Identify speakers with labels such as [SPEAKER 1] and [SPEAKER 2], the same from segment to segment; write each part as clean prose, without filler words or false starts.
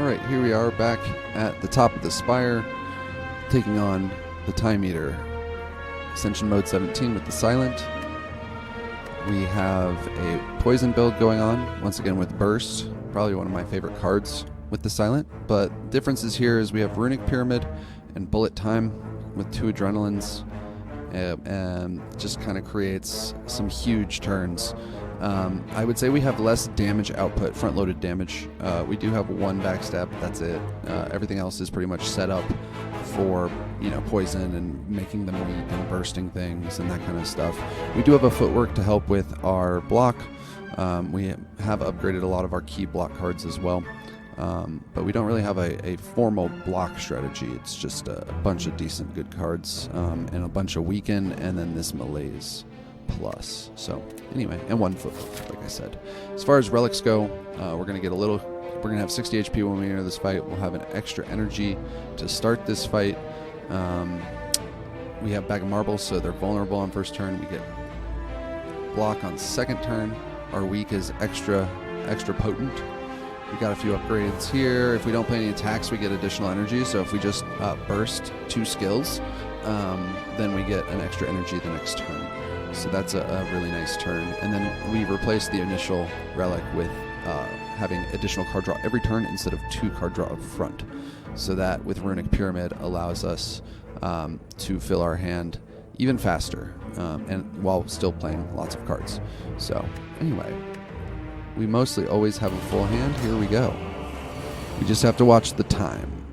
[SPEAKER 1] Alright, here we are back at the top of the spire, taking on the Time Eater. Ascension mode 17 with the Silent. We have a poison build going on, once again with Burst, probably one of my favorite cards with the Silent. But differences here is we have Runic Pyramid and Bullet Time with 2 Adrenalines, and just kind of creates some huge turns. I would say we have less damage output, front-loaded damage. We do have 1 backstab, that's it. Everything else is pretty much set up for, poison and making them weak and bursting things and that kind of stuff. We do have a footwork to help with our block. We have upgraded a lot of our key block cards as well. But we don't really have a formal block strategy. It's just a bunch of decent good cards and a bunch of weaken, and then this malaise plus. So anyway, and 1 footwork, like I said. As far as relics go, we're going to have 60 HP when we enter this fight. We'll have an extra energy to start this fight. We have Bag of Marbles, so they're vulnerable on first turn. We get block on second turn. Our weak is extra potent. We got a few upgrades here. If we don't play any attacks, we get additional energy. So if we just burst 2 skills, then we get an extra energy the next turn. So that's a really nice turn. And then we replace the initial relic with having additional card draw every turn instead of 2 card draw up front. So that with Runic Pyramid allows us to fill our hand even faster, and while still playing lots of cards. So anyway, we mostly always have a full hand. Here we go. We just have to watch the time,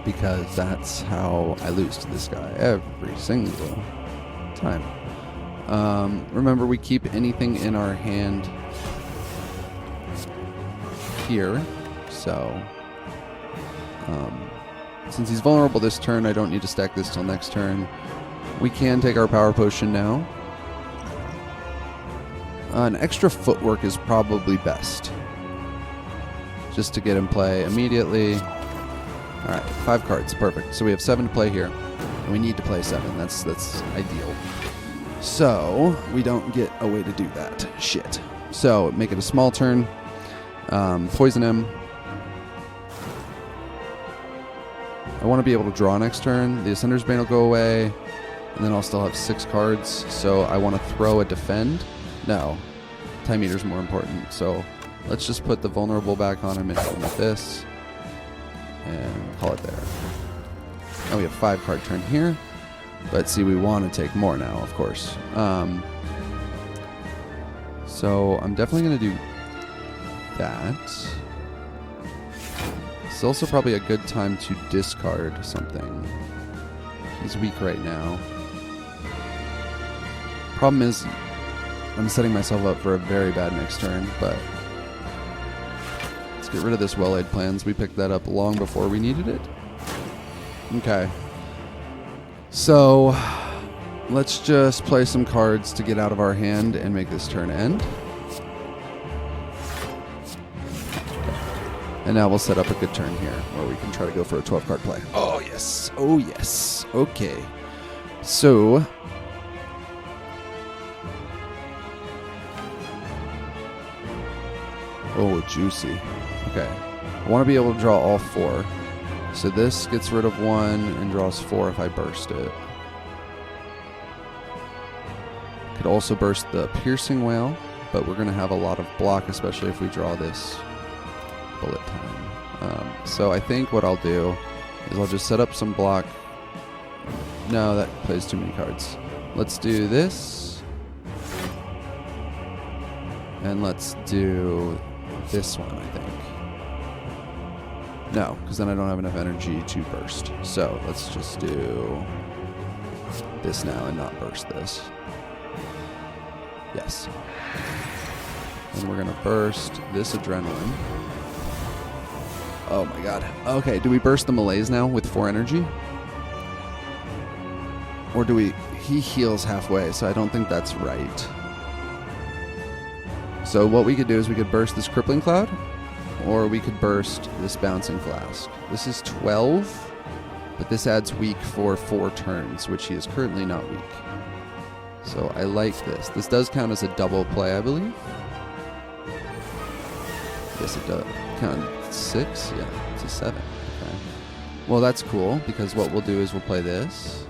[SPEAKER 1] because that's how I lose to this guy every single time. Remember, we keep anything in our hand here, so since he's vulnerable this turn, I don't need to stack this till next turn. We can take our power potion now. An extra footwork is probably best, just to get in play immediately. Alright, 5 cards, perfect. So we have 7 to play here, and we need to play 7. That's ideal. So we don't get a way to do that. Shit. So make it a small turn. Poison him. I want to be able to draw next turn. The Ascender's Bane will go away, and then I'll still have 6 cards. So I want to throw a defend. No, Time Eater's more important. So let's just put the vulnerable back on him and hit him with this, and call it there. Now we have 5 card turn here. But see, we want to take more now, of course. So I'm definitely going to do that. It's also probably a good time to discard something. He's weak right now. Problem is, I'm setting myself up for a very bad next turn, but let's get rid of this Well-Laid Plans. We picked that up long before we needed it. Okay. So let's just play some cards to get out of our hand and make this turn end. And now we'll set up a good turn here where we can try to go for a 12-card play. Oh, yes. Oh, yes. Okay. So oh, juicy. Okay. I want to be able to draw all 4. So this gets rid of 1 and draws 4 if I burst it. Could also burst the Piercing Whale, but we're going to have a lot of block, especially if we draw this Bullet Time. So I think what I'll do is I'll just set up some block. No, that plays too many cards. Let's do this. And let's do this one, I think. No, because then I don't have enough energy to burst. So let's just do this now and not burst this. Yes. And we're going to burst this Adrenaline. Oh my god. Okay, do we burst the Malaise now with 4 energy? Or do we... He heals halfway, so I don't think that's right. So what we could do is we could burst this Crippling Cloud, or we could burst this Bouncing Flask. This is 12, but this adds weak for 4 turns, which he is currently not weak. So I like this. This does count as a double play, I believe. Yes, it does. count 6? Yeah, it's a 7. Okay. Well, that's cool, because what we'll do is we'll play this.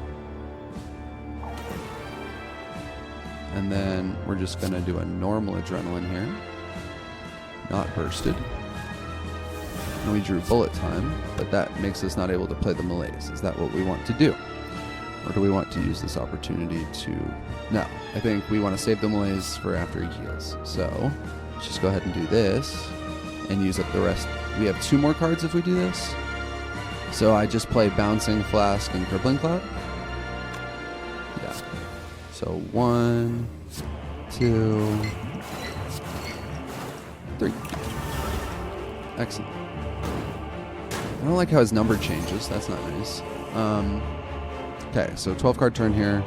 [SPEAKER 1] And then we're just going to do a normal adrenaline here. Not bursted. And we drew bullet time, but that makes us not able to play the malaise. Is that what we want to do? Or do we want to use this opportunity to... No, I think we want to save the malaise for after he heals. So, let's just go ahead and do this and use up the rest. We have 2 more cards if we do this. So I just play Bouncing Flask and Crippling Cloud. Yeah. So 1, 2, 3. Excellent. I don't like how his number changes. That's not nice. Okay, so 12 card turn here.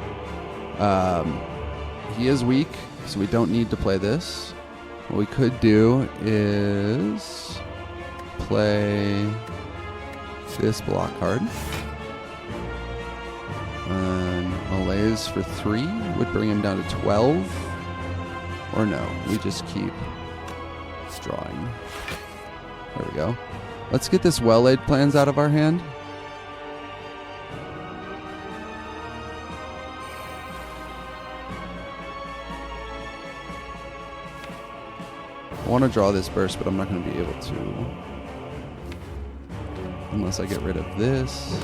[SPEAKER 1] He is weak, so we don't need to play this. What we could do is play this block card. And malaise for 3 would bring him down to 12. Or no, we just keep drawing. There we go. Let's get this well-laid plans out of our hand. I want to draw this burst, but I'm not going to be able to unless I get rid of this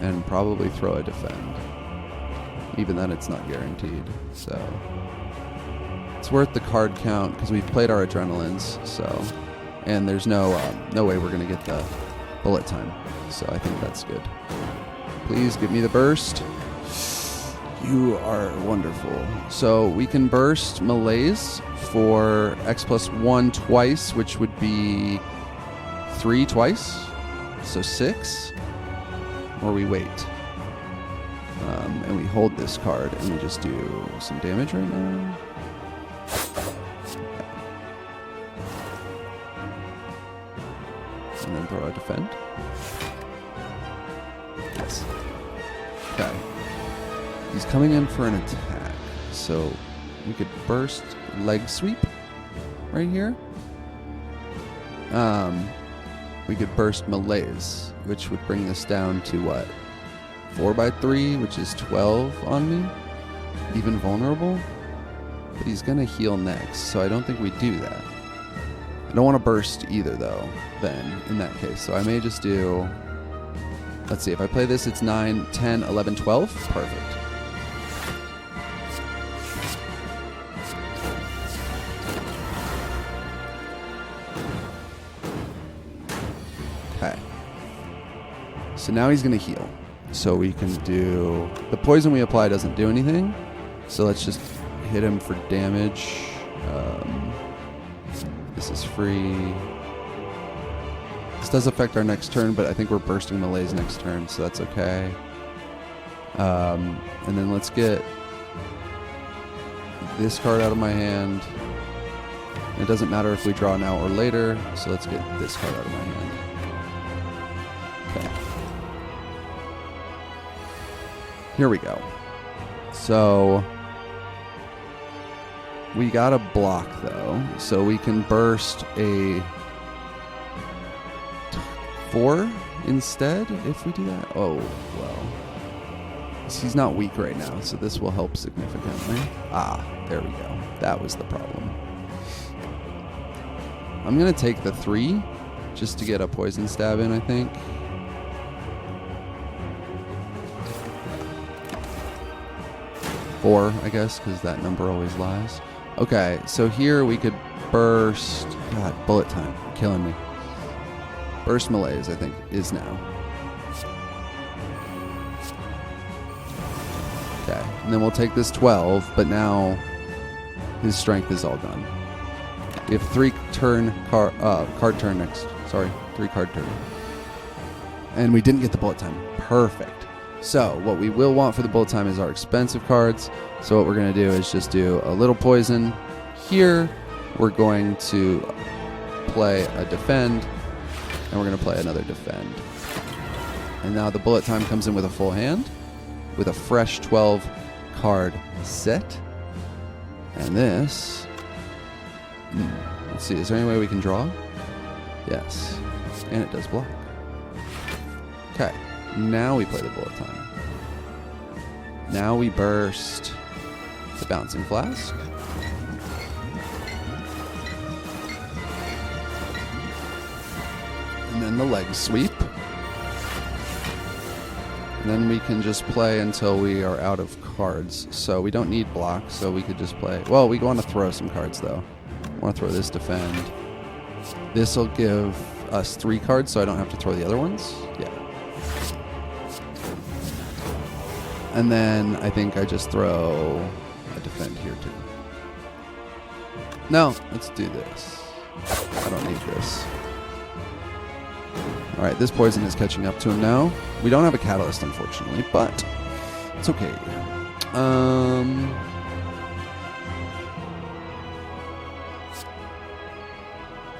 [SPEAKER 1] and probably throw a defend. Even then, it's not guaranteed. So it's worth the card count because we've played our adrenalines. So, and there's no way we're going to get the bullet time. So I think that's good. Please give me the burst. You are wonderful. So we can burst malaise for X+1 twice, which would be 3 twice. So 6. Or we wait. And we hold this card and we just do some damage right now. And then throw a defend. Yes. Okay. He's coming in for an attack. So we could burst leg sweep right here. We could burst malaise, which would bring this down to what? 4x3, which is 12 on me. Even vulnerable. But he's going to heal next, so I don't think we do that. I don't want to burst either, though, then, in that case. So I may just do... Let's see, if I play this, it's 9, 10, 11, 12. Perfect. Okay. So now he's going to heal. So we can do... The poison we apply doesn't do anything. So let's just hit him for damage. This is free. This does affect our next turn, but I think we're bursting malaise next turn, so that's okay. And then let's get this card out of my hand. It doesn't matter if we draw now or later, so let's get this card out of my hand. Okay. Here we go. So we got a block though, so we can burst a 4 instead if we do that. Oh, well. He's not weak right now, so this will help significantly. Ah, there we go. That was the problem. I'm going to take the 3 just to get a poison stab in, I think. Four, I guess, because that number always lies. Okay, so here we could burst... God, bullet time. You're killing me. Burst malaise, I think, is now. Okay, and then we'll take this 12, but now his strength is all gone. We have 3 card turn next. Sorry, 3 card turn. And we didn't get the bullet time. Perfect. So what we will want for the bullet time is our expensive cards. So what we're going to do is just do a little poison here. We're going to play a defend, and we're going to play another defend. And now the bullet time comes in with a full hand, with a fresh 12 card set. And this... let's see, is there any way we can draw? Yes. And it does block. Okay. Now we play the bullet time. Now we burst the bouncing flask. And then the leg sweep. And then we can just play until we are out of cards. So we don't need block, so we could just play. Well, we want to throw some cards, though. I want to throw this defend. This will give us 3 cards, so I don't have to throw the other ones. Yeah. And then I think I just throw a defend here, too. No, let's do this. I don't need this. All right, this poison is catching up to him now. We don't have a catalyst, unfortunately, but it's okay.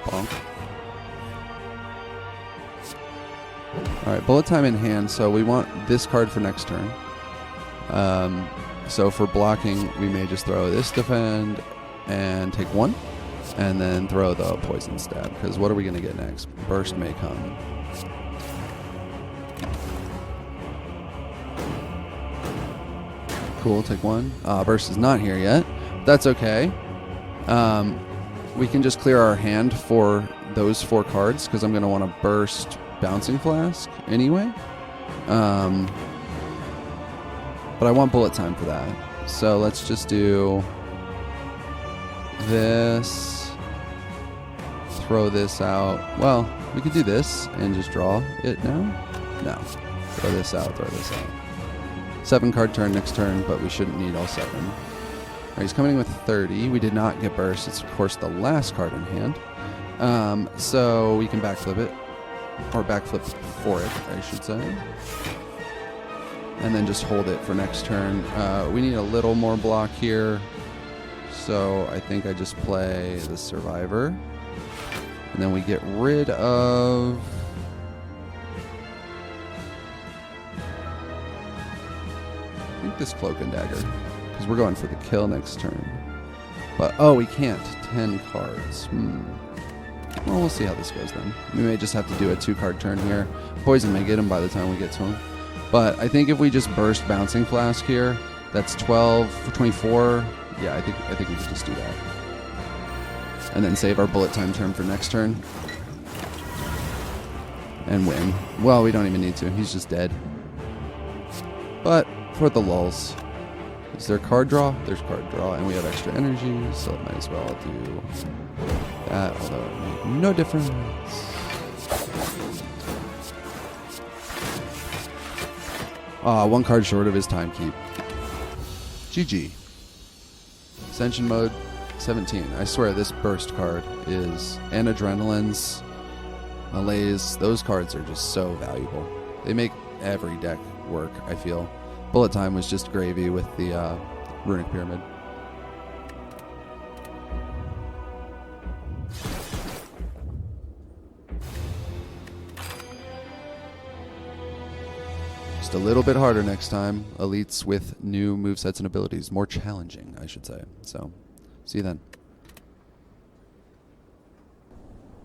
[SPEAKER 1] Bonk. All right, bullet time in hand, so we want this card for next turn. So for blocking, we may just throw this defend and take 1, and then throw the poison stab, because what are we going to get next? Burst may come. Cool, take 1. Burst is not here yet. That's okay. We can just clear our hand for those 4 cards, because I'm going to want to burst Bouncing Flask anyway. But I want bullet time for that. So let's just do this. Throw this out. Well, we could do this and just draw it now. No. Throw this out, throw this out. 7 card turn next turn, but we shouldn't need all 7. All right, he's coming in with 30. We did not get burst. It's, of course, the last card in hand. So we can backflip it. Or backflip for it, I should say. And then just hold it for next turn. We need a little more block here. So I think I just play the Survivor. And then we get rid of... I think this Cloak and Dagger. Because we're going for the kill next turn. But, oh, we can't. 10 cards. Well, we'll see how this goes then. We may just have to do a 2-card turn here. Poison may get him by the time we get to him. But I think if we just burst Bouncing Flask here, that's 12 for 24. Yeah, I think we can just do that. And then save our bullet time turn for next turn. And win. Well, we don't even need to. He's just dead. But for the lulz. Is there card draw? There's card draw, and we have extra energy, so it might as well do that, although it made no difference. Ah, 1 card short of his time keep. GG. Ascension mode 17. I swear this burst card is... And Adrenaline's, Malaise, those cards are just so valuable. They make every deck work, I feel. Bullet time was just gravy with the Runic Pyramid. Just a little bit harder next time. Elites with new movesets and abilities. More challenging, I should say. So, see you then.